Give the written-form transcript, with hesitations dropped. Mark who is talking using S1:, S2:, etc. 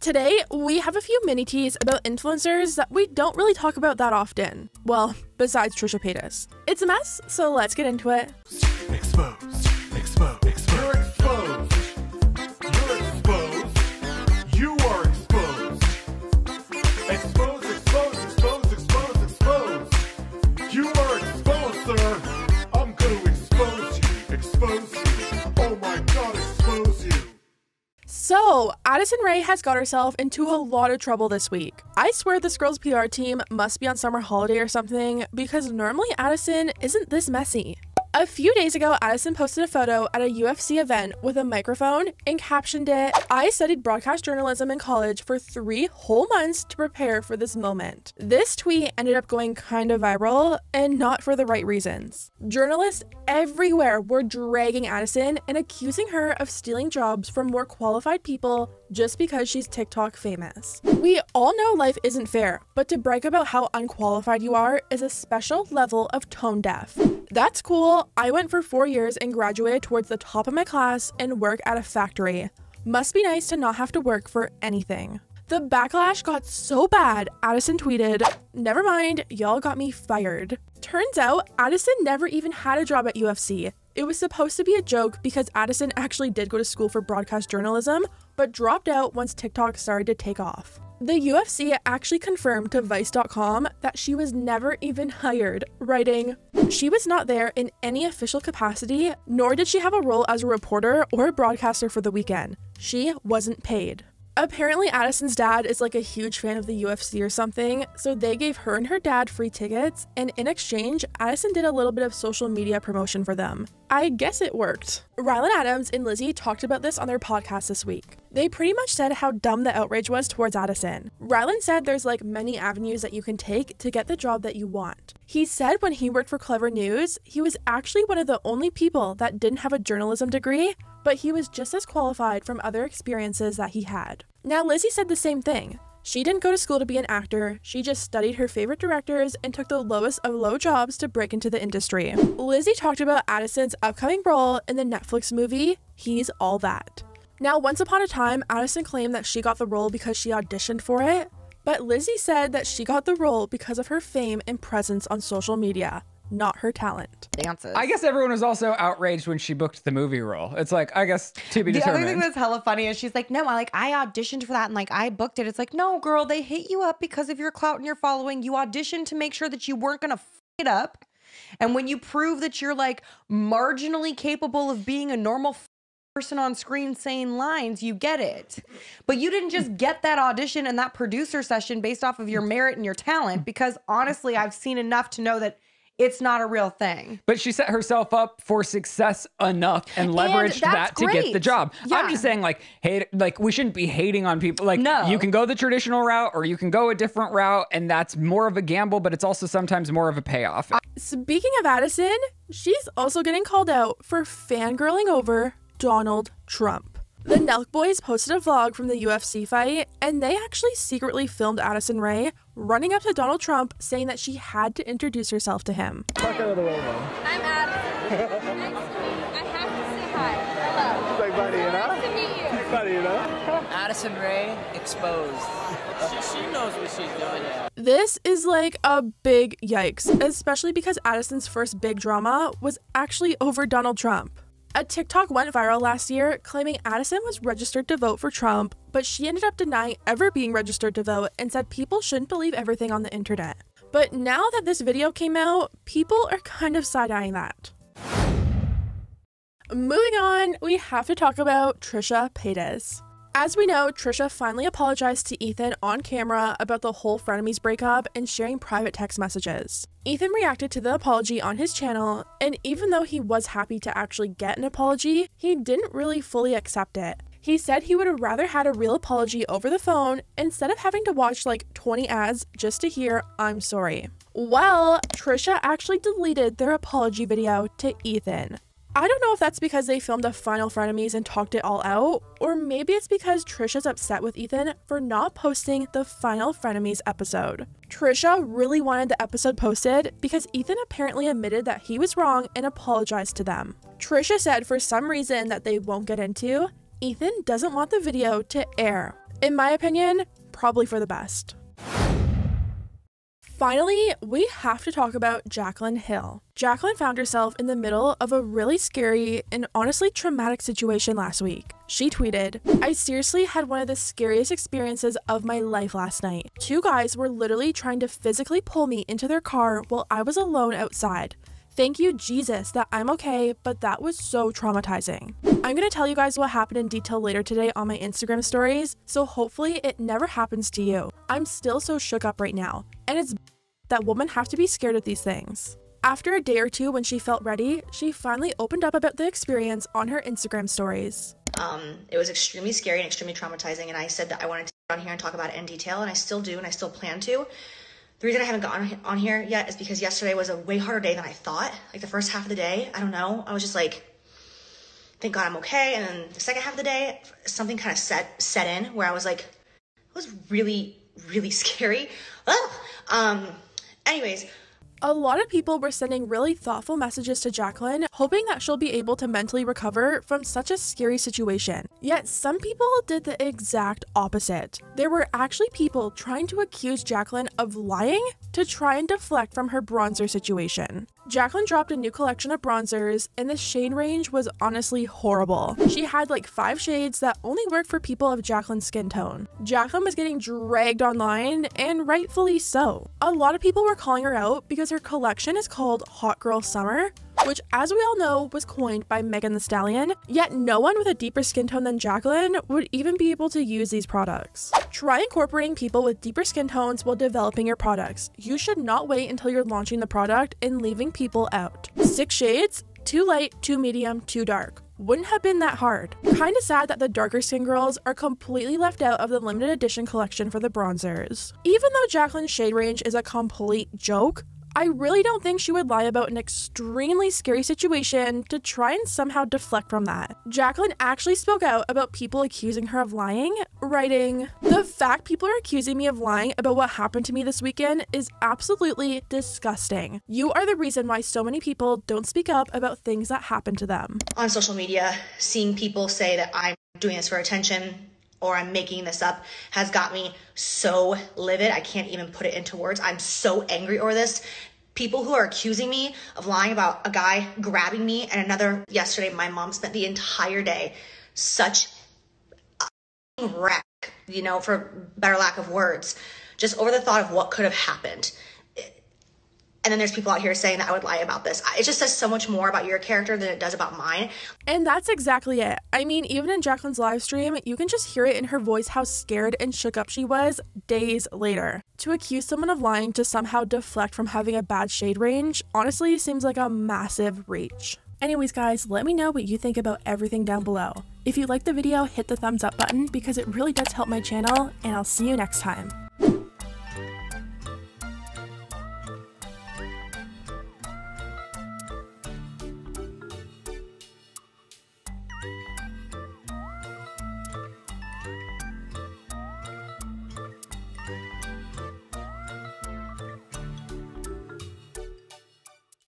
S1: Today, we have a few mini-teas about influencers that we don't really talk about that often. Well, besides Trisha Pedes. It's a mess, so let's get into it.
S2: Exposed. Exposed. You're exposed. You're exposed. You are exposed. Exposed, exposed, exposed, exposed, exposed. You are exposed, sir. I'm going to expose you. Expose you. Oh my God, expose you.
S1: So, Addison Rae has got herself into a lot of trouble this week. I swear this girl's PR team must be on summer holiday or something, because normally Addison isn't this messy. A few days ago, Addison posted a photo at a UFC event with a microphone and captioned it, "I studied broadcast journalism in college for 3 whole months to prepare for this moment." This tweet ended up going kind of viral, and not for the right reasons. Journalists everywhere were dragging Addison and accusing her of stealing jobs from more qualified people just because she's TikTok famous. We all know life isn't fair, but to brag about how unqualified you are is a special level of tone deaf. That's cool. I went for 4 years and graduated towards the top of my class and work at a factory. Must be nice to not have to work for anything. The backlash got so bad, Addison tweeted, "Never mind, y'all got me fired." Turns out, Addison never even had a job at UFC. It was supposed to be a joke because Addison actually did go to school for broadcast journalism, but dropped out once TikTok started to take off. The UFC actually confirmed to Vice.com that she was never even hired, writing, "She was not there in any official capacity, nor did she have a role as a reporter or a broadcaster for the weekend. She wasn't paid." Apparently Addison's dad is like a huge fan of the UFC or something, so they gave her and her dad free tickets, and in exchange, Addison did a little bit of social media promotion for them. I guess it worked. Rylan Adams and Lizzie talked about this on their podcast this week. They pretty much said how dumb the outrage was towards Addison. Rylan said there's like many avenues that you can take to get the job that you want. He said when he worked for Clever News, he was actually one of the only people that didn't have a journalism degree, but he was just as qualified from other experiences that he had. Now, Lizzie said the same thing. She didn't go to school to be an actor, she just studied her favorite directors and took the lowest of low jobs to break into the industry. Lizzie talked about Addison's upcoming role in the Netflix movie, He's All That. Now, once upon a time, Addison claimed that she got the role because she auditioned for it, but Lizzie said that she got the role because of her fame and presence on social media, not her talent.
S3: Dances.
S4: I guess everyone was also outraged when she booked the movie role. It's like, I guess, to be determined.
S3: The other thing that's hella funny is she's like, no, I auditioned for that and like I booked it. It's like, no, girl, they hit you up because of your clout and your following. You auditioned to make sure that you weren't gonna f it up. And when you prove that you're like marginally capable of being a normal person on screen saying lines, you get it. But you didn't just get that audition and that producer session based off of your merit and your talent, because honestly, I've seen enough to know that it's not a real thing.
S4: But she set herself up for success enough and leveraged that to get the job. Yeah. I'm just saying, like, hate, like we shouldn't be hating on people. Like, no. You can go the traditional route or you can go a different route, and that's more of a gamble, but it's also sometimes more of a payoff.
S1: Speaking of Addison, she's also getting called out for fangirling over Donald Trump. The Nelk Boys posted a vlog from the UFC fight, and they actually secretly filmed Addison Rae running up to Donald Trump saying that she had to introduce herself to him.
S5: Talk out of the way, man.
S6: I'm Addison. Nice to meet you. I have to say hi. Hello.
S5: It's like, buddy, you know?
S6: Nice to meet you.
S5: It's buddy, you know?
S7: Addison Rae, exposed. She knows what she's doing. Yeah.
S1: This is like a big yikes, especially because Addison's first big drama was actually over Donald Trump. A TikTok went viral last year claiming Addison was registered to vote for Trump, but she ended up denying ever being registered to vote and said people shouldn't believe everything on the internet. But now that this video came out, people are kind of side-eyeing that. Moving on, we have to talk about Trisha Pedes. As we know, Trisha finally apologized to Ethan on camera about the whole frenemies breakup and sharing private text messages. Ethan reacted to the apology on his channel, and even though he was happy to actually get an apology, he didn't really fully accept it. He said he would have rather had a real apology over the phone instead of having to watch like 20 ads just to hear "I'm sorry." Well, Trisha actually deleted their apology video to Ethan. I don't know if that's because they filmed a final frenemies and talked it all out, or maybe it's because Trisha's upset with Ethan for not posting the final frenemies episode. Trisha really wanted the episode posted because Ethan apparently admitted that he was wrong and apologized to them. Trisha said for some reason that they won't get into, Ethan doesn't want the video to air. In my opinion, probably for the best. Finally, we have to talk about Jaclyn Hill. Jaclyn found herself in the middle of a really scary and honestly traumatic situation last week. She tweeted, "I seriously had one of the scariest experiences of my life last night. 2 guys were literally trying to physically pull me into their car while I was alone outside. Thank you, Jesus, that I'm okay, but that was so traumatizing." I'm gonna tell you guys what happened in detail later today on my Instagram stories, so hopefully it never happens to you. I'm still so shook up right now, and it's that women have to be scared of these things. After a day or two when she felt ready, she finally opened up about the experience on her Instagram stories.
S8: It was extremely scary and extremely traumatizing, and I said that I wanted to get on here and talk about it in detail, and I still do, and I still plan to. The reason I haven't gotten on here yet is because yesterday was a way harder day than I thought. Like the first half of the day, I don't know, I was just like, thank God I'm okay. And then the second half of the day, something kind of set in where I was like, it was really, really scary. Anyways.
S1: A lot of people were sending really thoughtful messages to Jaclyn, hoping that she'll be able to mentally recover from such a scary situation. Yet some people did the exact opposite. There were actually people trying to accuse Jaclyn of lying to try and deflect from her bronzer situation. Jaclyn dropped a new collection of bronzers, and the shade range was honestly horrible. She had like 5 shades that only work for people of Jaclyn's skin tone. Jaclyn was getting dragged online, and rightfully so. A lot of people were calling her out because her collection is called Hot Girl Summer, which, as we all know, was coined by Megan Thee Stallion, yet no one with a deeper skin tone than Jaclyn would even be able to use these products. Try incorporating people with deeper skin tones while developing your products. You should not wait until you're launching the product and leaving people out. 6 shades, 2 light, 2 medium, 2 dark. Wouldn't have been that hard. Kinda sad that the darker skin girls are completely left out of the limited edition collection for the bronzers. Even though Jaclyn's shade range is a complete joke, I really don't think she would lie about an extremely scary situation to try and somehow deflect from that. Jaclyn actually spoke out about people accusing her of lying, writing, "The fact people are accusing me of lying about what happened to me this weekend is absolutely disgusting. You are the reason why so many people don't speak up about things that happen to them."
S8: On social media, seeing people say that I'm doing this for attention or I'm making this up has got me so livid. I can't even put it into words. I'm so angry over this. People who are accusing me of lying about a guy grabbing me and another. Yesterday, my mom spent the entire day such a wreck, you know, for better lack of words, just over the thought of what could have happened. And then there's people out here saying that I would lie about this. It just says so much more about your character than it does about mine.
S1: And that's exactly it. I mean, even in Jaclyn's live stream, you can just hear it in her voice how scared and shook up she was days later. To accuse someone of lying to somehow deflect from having a bad shade range honestly seems like a massive reach. Anyways guys, let me know what you think about everything down below. If you liked the video, hit the thumbs up button because it really does help my channel, and I'll see you next time.